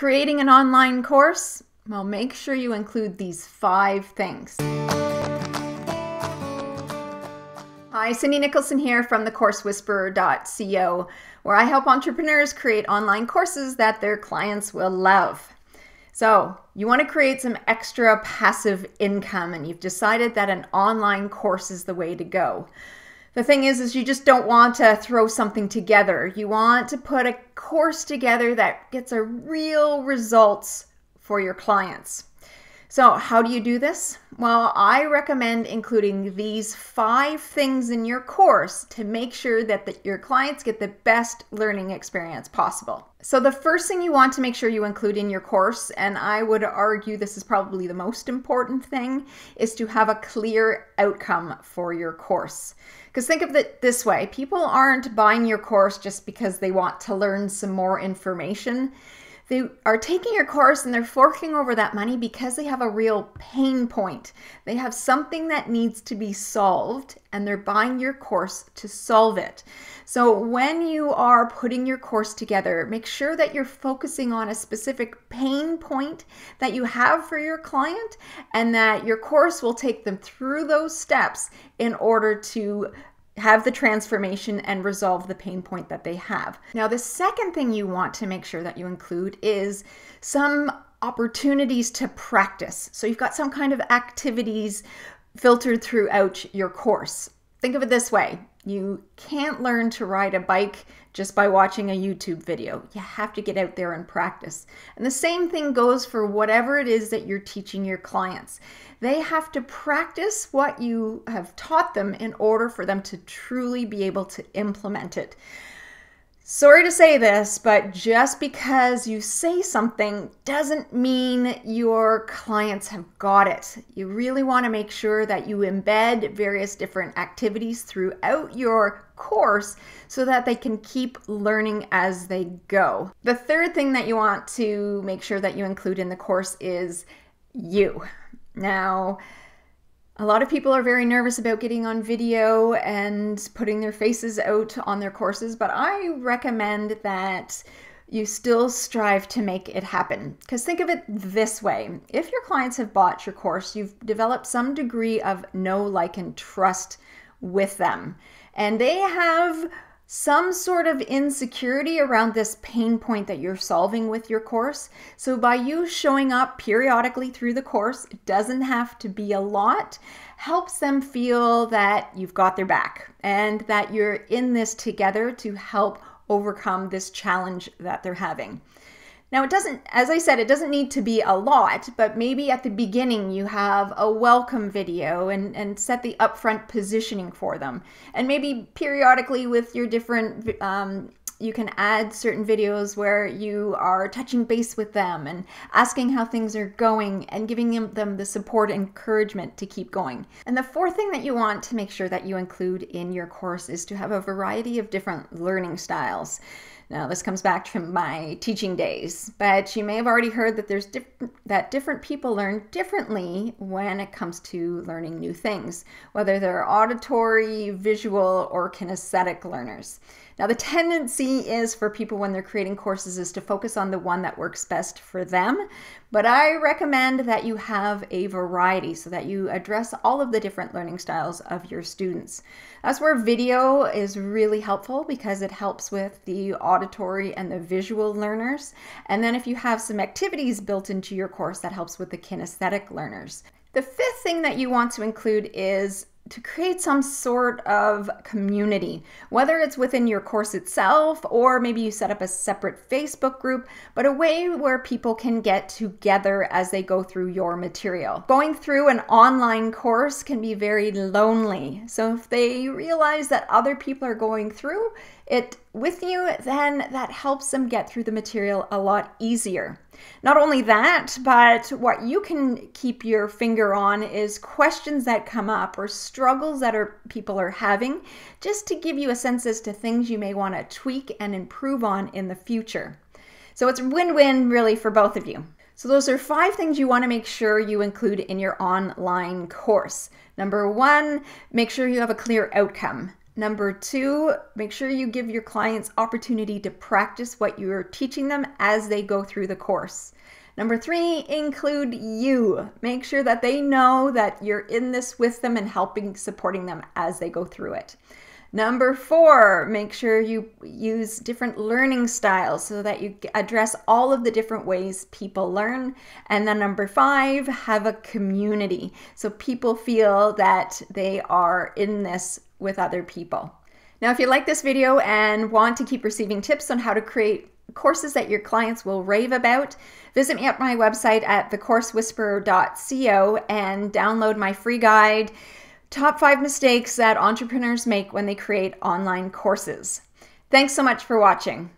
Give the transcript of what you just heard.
creating an online course? Well, make sure you include these 5 things. Hi, Cindy Nicholson here from thecoursewhisperer.co, where I help entrepreneurs create online courses that their clients will love. So you want to create some extra passive income, and you've decided that an online course is the way to go. The thing is you just don't want to throw something together. You want to put a course together that gets a real results for your clients. So how do you do this? Well, I recommend including these 5 things in your course to make sure that your clients get the best learning experience possible. So the first thing you want to make sure you include in your course, and I would argue this is probably the most important thing, is to have a clear outcome for your course. Because think of it this way, people aren't buying your course just because they want to learn some more information. They are taking your course and they're forking over that money because they have a real pain point. They have something that needs to be solved and they're buying your course to solve it. So when you are putting your course together, make sure that you're focusing on a specific pain point that you have for your client and that your course will take them through those steps in order to have the transformation and resolve the pain point that they have. Now, the second thing you want to make sure that you include is some opportunities to practice. So you've got some kind of activities filtered throughout your course. Think of it this way. You can't learn to ride a bike just by watching a YouTube video. You have to get out there and practice. And the same thing goes for whatever it is that you're teaching your clients. They have to practice what you have taught them in order for them to truly be able to implement it. Sorry to say this, but just because you say something doesn't mean your clients have got it. You really want to make sure that you embed various different activities throughout your course so that they can keep learning as they go. The third thing that you want to make sure that you include in the course is you. Now, a lot of people are very nervous about getting on video and putting their faces out on their courses, but I recommend that you still strive to make it happen. Because think of it this way. If your clients have bought your course, you've developed some degree of know, like, and trust with them. And they have some sort of insecurity around this pain point that you're solving with your course. So by you showing up periodically through the course, it doesn't have to be a lot, helps them feel that you've got their back and that you're in this together to help overcome this challenge that they're having. Now, it doesn't, as I said, it doesn't need to be a lot, but maybe at the beginning you have a welcome video and set the upfront positioning for them. And maybe periodically with your different, you can add certain videos where you are touching base with them and asking how things are going and giving them the support and encouragement to keep going. And the fourth thing that you want to make sure that you include in your course is to have a variety of different learning styles. Now, this comes back from my teaching days, but you may have already heard that different people learn differently when it comes to learning new things, whether they're auditory, visual, or kinesthetic learners. Now, the tendency is for people when they're creating courses is to focus on the one that works best for them, but I recommend that you have a variety so that you address all of the different learning styles of your students. That's where video is really helpful because it helps with the auditory and the visual learners. And then if you have some activities built into your course, that helps with the kinesthetic learners. The fifth thing that you want to include is to create some sort of community, whether it's within your course itself or maybe you set up a separate Facebook group, but a way where people can get together as they go through your material. Going through an online course can be very lonely. So if they realize that other people are going through it with you, then that helps them get through the material a lot easier. Not only that, but what you can keep your finger on is questions that come up or struggles that people are having, just to give you a sense as to things you may want to tweak and improve on in the future. So it's win-win really for both of you. So those are 5 things you want to make sure you include in your online course. Number 1, make sure you have a clear outcome. Number 2, make sure you give your clients opportunity to practice what you're teaching them as they go through the course. Number 3, include you. Make sure that they know that you're in this with them and supporting them as they go through it. Number 4, make sure you use different learning styles so that you address all of the different ways people learn. And then number 5, have a community so people feel that they are in this with other people. Now, if you like this video and want to keep receiving tips on how to create courses that your clients will rave about, visit me at my website at thecoursewhisperer.co and download my free guide, Top 5 Mistakes that Entrepreneurs Make When They Create Online Courses. Thanks so much for watching.